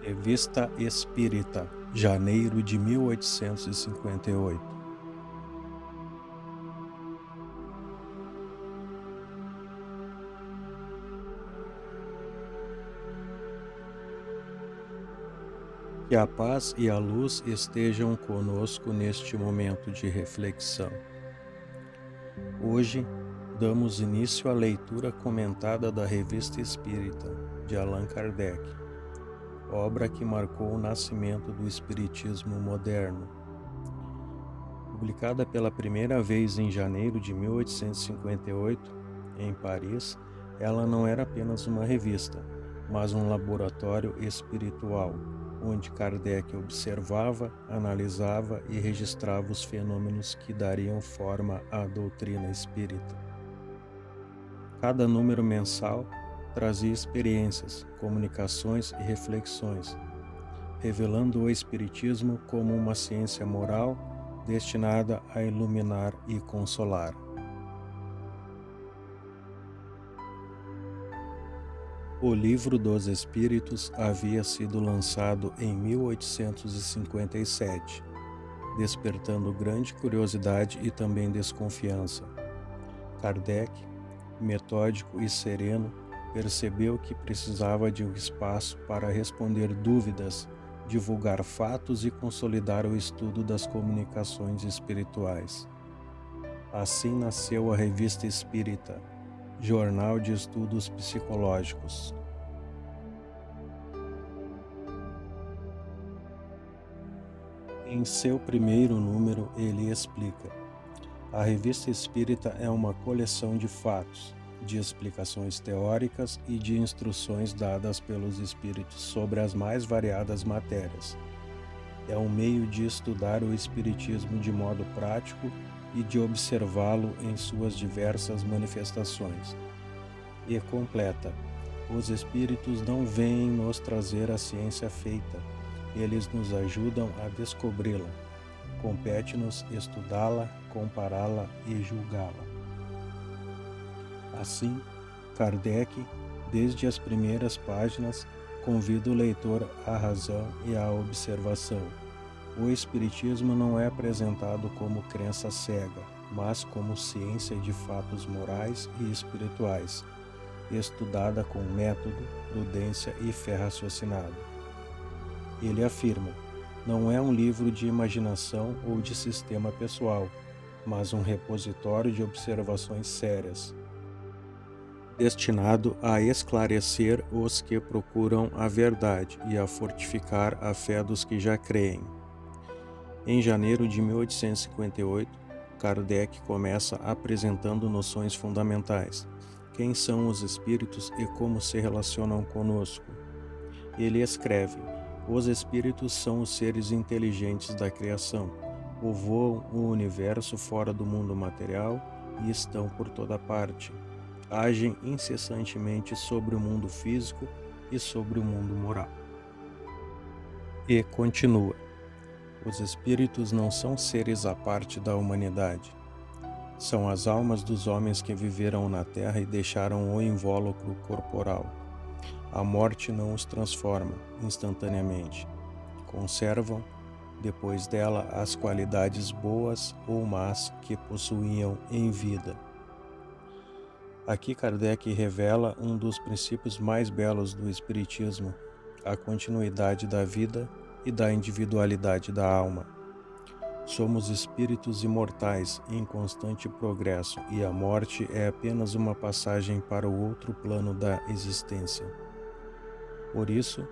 Revista Espírita, janeiro de 1858. Que a paz e a luz estejam conosco neste momento de reflexão. Hoje, damos início à leitura comentada da Revista Espírita, de Allan Kardec, obra que marcou o nascimento do Espiritismo moderno. Publicada pela primeira vez em janeiro de 1858, em Paris, ela não era apenas uma revista, mas um laboratório espiritual, onde Kardec observava, analisava e registrava os fenômenos que dariam forma à doutrina espírita. Cada número mensal trazia experiências, comunicações e reflexões, revelando o Espiritismo como uma ciência moral destinada a iluminar e consolar. O Livro dos Espíritos havia sido lançado em 1857, despertando grande curiosidade e também desconfiança. Kardec, metódico e sereno, percebeu que precisava de um espaço para responder dúvidas, divulgar fatos e consolidar o estudo das comunicações espirituais. Assim nasceu a Revista Espírita, Jornal de Estudos Psicológicos. Em seu primeiro número, ele explica: a Revista Espírita é uma coleção de fatos, de explicações teóricas e de instruções dadas pelos espíritos sobre as mais variadas matérias. É um meio de estudar o espiritismo de modo prático e de observá-lo em suas diversas manifestações. E completa: os espíritos não vêm nos trazer a ciência feita, eles nos ajudam a descobri-la. Compete-nos estudá-la, compará-la e julgá-la. Assim, Kardec, desde as primeiras páginas, convida o leitor à razão e à observação. O Espiritismo não é apresentado como crença cega, mas como ciência de fatos morais e espirituais, estudada com método, prudência e fé raciocinada. Ele afirma: não é um livro de imaginação ou de sistema pessoal, mas um repositório de observações sérias, destinado a esclarecer os que procuram a verdade e a fortificar a fé dos que já creem. Em janeiro de 1858, Kardec começa apresentando noções fundamentais: quem são os espíritos e como se relacionam conosco. Ele escreve: os espíritos são os seres inteligentes da criação, povoam o universo fora do mundo material e estão por toda parte. Agem incessantemente sobre o mundo físico e sobre o mundo moral. E continua: os espíritos não são seres à parte da humanidade. São as almas dos homens que viveram na terra e deixaram o invólucro corporal. A morte não os transforma instantaneamente. Conservam, depois dela, as qualidades boas ou más que possuíam em vida. Aqui Kardec revela um dos princípios mais belos do Espiritismo, a continuidade da vida e da individualidade da alma. Somos espíritos imortais em constante progresso e a morte é apenas uma passagem para o outro plano da existência. Por isso,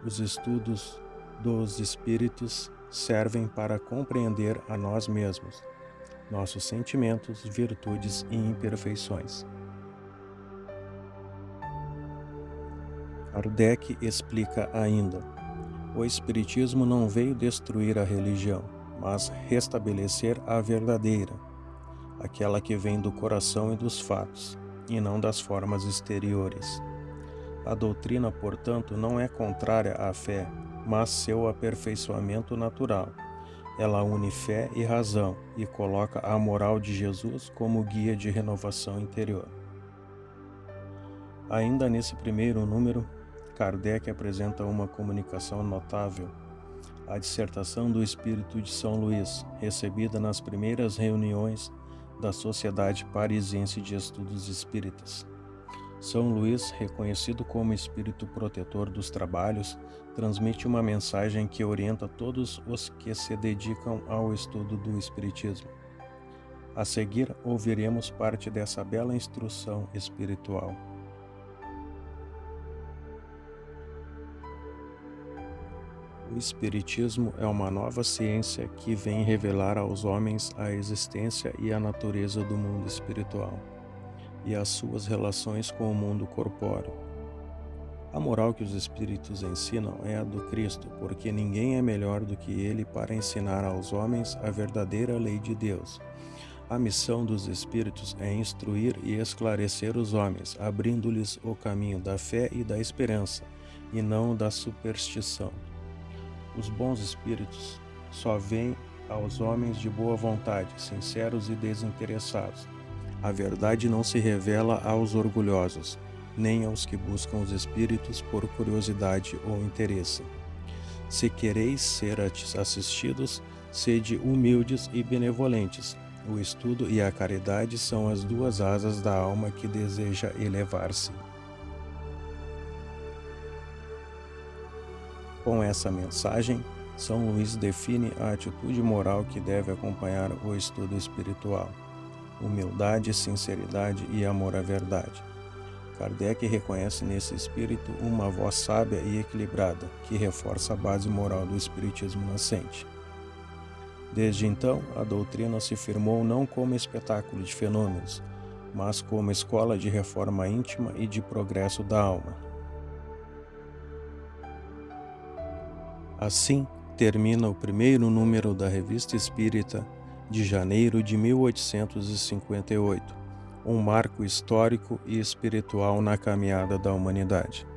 os estudos dos espíritos servem para compreender a nós mesmos, nossos sentimentos, virtudes e imperfeições. Kardec explica ainda: o Espiritismo não veio destruir a religião, mas restabelecer a verdadeira, aquela que vem do coração e dos fatos, e não das formas exteriores. A doutrina, portanto, não é contrária à fé, mas seu aperfeiçoamento natural. Ela une fé e razão e coloca a moral de Jesus como guia de renovação interior. Ainda nesse primeiro número, Kardec apresenta uma comunicação notável. A dissertação do Espírito de São Luís, recebida nas primeiras reuniões da Sociedade Parisiense de Estudos Espíritas. São Luís, reconhecido como espírito protetor dos trabalhos, transmite uma mensagem que orienta todos os que se dedicam ao estudo do Espiritismo. A seguir, ouviremos parte dessa bela instrução espiritual. O Espiritismo é uma nova ciência que vem revelar aos homens a existência e a natureza do mundo espiritual e as suas relações com o mundo corpóreo. A moral que os Espíritos ensinam é a do Cristo, porque ninguém é melhor do que ele para ensinar aos homens a verdadeira lei de Deus. A missão dos Espíritos é instruir e esclarecer os homens, abrindo-lhes o caminho da fé e da esperança, e não da superstição. Os bons Espíritos só veem aos homens de boa vontade, sinceros e desinteressados. A verdade não se revela aos orgulhosos, nem aos que buscam os Espíritos por curiosidade ou interesse. Se quereis ser assistidos, sede humildes e benevolentes. O estudo e a caridade são as duas asas da alma que deseja elevar-se. Com essa mensagem, São Luís define a atitude moral que deve acompanhar o estudo espiritual: humildade, sinceridade e amor à verdade. Kardec reconhece nesse espírito uma voz sábia e equilibrada, que reforça a base moral do espiritismo nascente. Desde então, a doutrina se firmou não como espetáculo de fenômenos, mas como escola de reforma íntima e de progresso da alma. Assim, termina o primeiro número da Revista Espírita de janeiro de 1858, um marco histórico e espiritual na caminhada da humanidade.